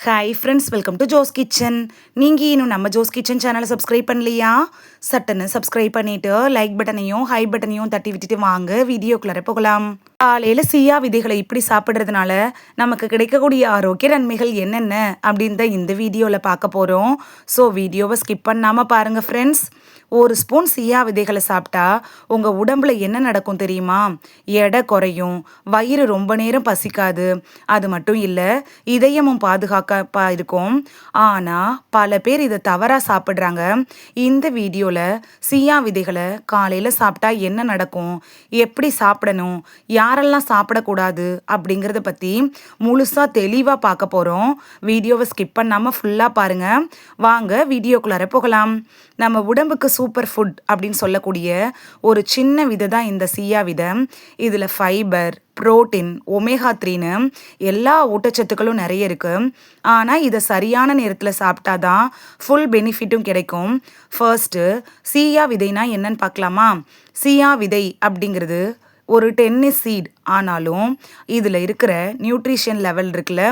Hi friends, welcome to Jo's kitchen. நீங்கள் இன்னும் நம்ம ஜோஸ் கிச்சன் சேனலை சப்ஸ்கிரைப் பண்ணலையா? சட்டுன்னு சப்ஸ்கிரைப் பண்ணிவிட்டு லைக் பட்டனையும் ஹை பட்டனையும் தட்டி விட்டுட்டு வாங்க வீடியோக்குள்ளே போகலாம். காலையில் சியா விதைகளை இப்படி சாப்பிட்றதுனால நமக்கு கிடைக்கக்கூடிய ஆரோக்கிய நன்மைகள் என்னென்ன அப்படின்னு தான் இந்த வீடியோவில் பார்க்க போகிறோம். ஸோ வீடியோவை ஸ்கிப் பண்ணாமல் பாருங்கள் ஃப்ரெண்ட்ஸ். ஒரு ஸ்பூன் சியா விதைகளை சாப்பிட்டா உங்கள் உடம்புல என்ன நடக்கும் தெரியுமா? எடை குறையும், வயிறு ரொம்ப நேரம் பசிக்காது, அது மட்டும் இல்லை இதயமும் பாதுகாக்கப்பா இருக்கும். ஆனால் பல பேர் இதை தவறாக சாப்பிட்றாங்க. இந்த வீடியோவில் சியா விதைகளை காலையில் சாப்பிட்டா என்ன நடக்கும், எப்படி சாப்பிடணும், யாரெல்லாம் சாப்பிடக்கூடாது அப்படிங்கிறத பற்றி முழுசாக தெளிவாக பார்க்க போகிறோம். வீடியோவை ஸ்கிப் பண்ணாமல் ஃபுல்லாக பாருங்கள். வாங்க வீடியோக்குள்ளார போகலாம். நம்ம உடம்புக்கு சூப்பர் ஃபுட் அப்படின்னு சொல்லக்கூடிய ஒரு சின்ன விதை தான் இந்த சியா விதை. இதில் ஃபைபர், புரோட்டீன், ஒமேகா 3ன்னு எல்லா ஊட்டச்சத்துக்களும் நிறைய இருக்குது. ஆனால் இதை சரியான நேரத்தில் சாப்பிட்டா தான் ஃபுல் பெனிஃபிட்டும் கிடைக்கும். ஃபர்ஸ்ட்டு சியா விதைனா என்னன்னு பார்க்கலாமா? சியா விதை அப்படிங்கிறது ஒரு டென்னிஸ் சீட். ஆனாலும் இதில் இருக்கிற நியூட்ரிஷன் லெவல் இருக்குல்ல,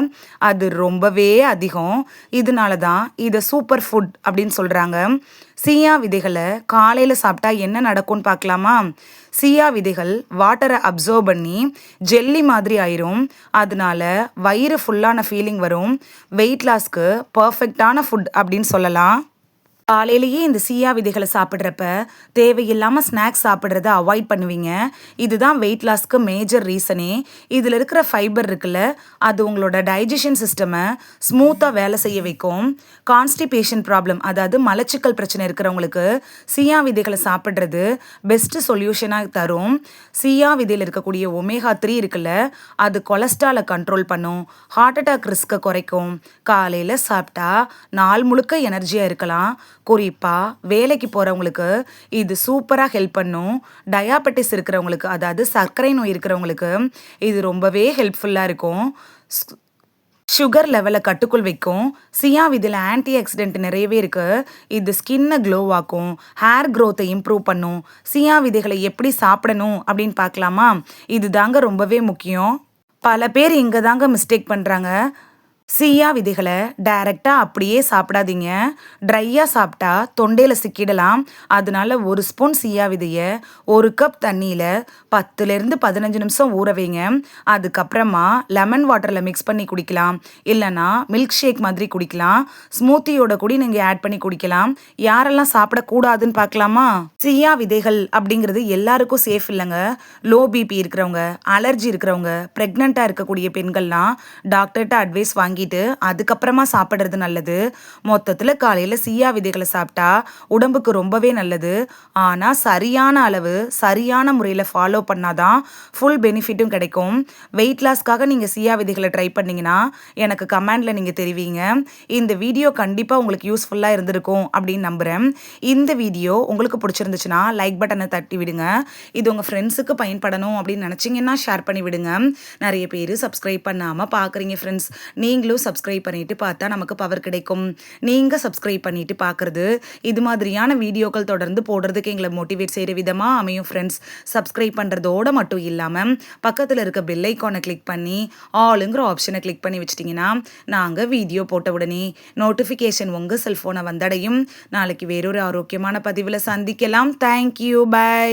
அது ரொம்பவே அதிகம். இதனால தான் இதை சூப்பர் ஃபுட் அப்படின்னு சொல்கிறாங்க. சியா விதைகளை காலையில் சாப்பிட்டா என்ன நடக்கும்னு பார்க்கலாமா? சியா விதைகள் வாட்டரை அப்சர்வ் பண்ணி ஜெல்லி மாதிரி ஆயிரும். அதனால வயிறு ஃபுல்லான ஃபீலிங் வரும். வெயிட் லாஸ்க்கு பர்ஃபெக்டான ஃபுட் அப்படின்னு சொல்லலாம். காலையிலேயே இந்த சியா விதைகளை சாப்பிட்றப்ப தேவையில்லாமல் ஸ்நாக்ஸ் சாப்பிட்றத அவாய்ட் பண்ணுவீங்க. இதுதான் வெயிட் லாஸ்க்கு மேஜர் ரீசனே. இதில் இருக்கிற ஃபைபர் இருக்குல்ல, அது உங்களோட டைஜஷன் சிஸ்டமை ஸ்மூத்தாக வேலை செய்ய வைக்கும். கான்ஸ்டிபேஷன் ப்ராப்ளம், அதாவது மலச்சிக்கல் பிரச்சனை இருக்கிறவங்களுக்கு சியா விதைகளை சாப்பிட்றது பெஸ்ட்டு சொல்யூஷனாக தரும். சியா விதையில் இருக்கக்கூடிய ஒமேகா 3 இருக்குல்ல, அது கொலஸ்ட்ராலை கண்ட்ரோல் பண்ணும், ஹார்ட் அட்டாக் ரிஸ்க்கை குறைக்கும். காலையில் சாப்பிட்டா நாள் முழுக்க எனர்ஜியாக இருக்கலாம். குறிப்பாக வேலைக்கு போகிறவங்களுக்கு இது சூப்பராக ஹெல்ப் பண்ணும். டயாபெட்டிஸ் இருக்கிறவங்களுக்கு, அதாவது சர்க்கரை நோய் இருக்கிறவங்களுக்கு இது ரொம்பவே ஹெல்ப்ஃபுல்லாக இருக்கும். சுகர் லெவலை கட்டுக்குள் வைக்கும். சியா விதையில் ஆன்டி ஆக்சிடென்ட் நிறையவே இருக்குது. இது ஸ்கின்னை க்ளோவாக்கும், ஹேர் க்ரோத்தை இம்ப்ரூவ் பண்ணும். சியா விதைகளை எப்படி சாப்பிடணும் அப்படின்னு பார்க்கலாமா? இது தாங்க ரொம்பவே முக்கியம். பல பேர் இங்கே தாங்க மிஸ்டேக் பண்ணுறாங்க. சியா விதைகளை டைரெக்டாக அப்படியே சாப்பிடாதீங்க. ட்ரையாக சாப்பிட்டா தொண்டையில் சிக்கிடலாம். அதனால ஒரு ஸ்பூன் சியா விதையை ஒரு கப் தண்ணியில் 10லேருந்து 15 நிமிஷம் ஊற வைங்க. அதுக்கப்புறமா லெமன் வாட்டரில் மிக்ஸ் பண்ணி குடிக்கலாம். இல்லைனா மில்க் ஷேக் மாதிரி குடிக்கலாம். ஸ்மூத்தியோட கூட நீங்கள் ஆட் பண்ணி குடிக்கலாம். யாரெல்லாம் சாப்பிடக்கூடாதுன்னு பார்க்கலாமா? சியா விதைகள் அப்படிங்கிறது எல்லாருக்கும் சேஃப் இல்லைங்க. லோ பிபி இருக்கிறவங்க, அலர்ஜி இருக்கிறவங்க, ப்ரெக்னெண்ட்டாக இருக்கக்கூடிய பெண்கள்லாம் டாக்டர்கிட்ட அட்வைஸ் வாங்கிட்டு அதுக்கப்புறமா சாப்பிட்றது நல்லது. மொத்தத்தில் காலையில் சியா விதைகளை சாப்பிட்டா உடம்புக்கு ரொம்பவே நல்லது. ஆனால் சரியான அளவு சரியான முறையில் ஃபாலோ பண்ணாதான் ஃபுல் பெனிஃபிட்டும் கிடைக்கும். வெயிட் லாஸ்க்காக நீங்கள் சியா விதைகளை ட்ரை பண்ணிங்கன்னா எனக்கு கமெண்டில் நீங்கள் தெரிவிங்க. இந்த வீடியோ கண்டிப்பாக உங்களுக்கு யூஸ்ஃபுல்லாக இருந்திருக்கும் அப்படின்னு நம்புகிறேன். இந்த வீடியோ உங்களுக்கு பிடிச்சிருந்துச்சுன்னா லைக் பட்டனை தட்டி விடுங்க. இது உங்கள் ஃப்ரெண்ட்ஸுக்கு பயன்படணும் அப்படின்னு நினச்சிங்கன்னா ஷேர் பண்ணி விடுங்க. நிறைய பேர் சப்ஸ்கிரைப் பண்ணாமல் பார்க்குறீங்க ஃப்ரெண்ட்ஸ். நீங்களும் சப்ஸ்கிரைப் பண்ணிட்டு பார்த்தா நமக்கு பவர் கிடைக்கும். நீங்கள் சப்ஸ்கிரைப் பண்ணிட்டு பார்க்குறது இது மாதிரியான வீடியோக்கள் தொடர்ந்து போடுறதுக்கு எங்களை மோட்டிவேட் செய்கிற விதமாக அமையும் ஃப்ரெண்ட்ஸ். சப்ஸ்கிரைப் பண்ணுறதோடு மட்டும் இல்லாமல் பக்கத்தில் இருக்க பெல் ஐக்கானை கிளிக் பண்ணி ஆளுங்கிற ஆப்ஷனை கிளிக் பண்ணி வச்சிட்டிங்கன்னா நாங்கள் வீடியோ போட்ட உடனே நோட்டிஃபிகேஷன் உங்கள் செல்ஃபோனை வந்தடையும். நாளைக்கு வேறொரு ஆரோக்கியமான பதிவில் சந்திக்கலாம். Thank you, by.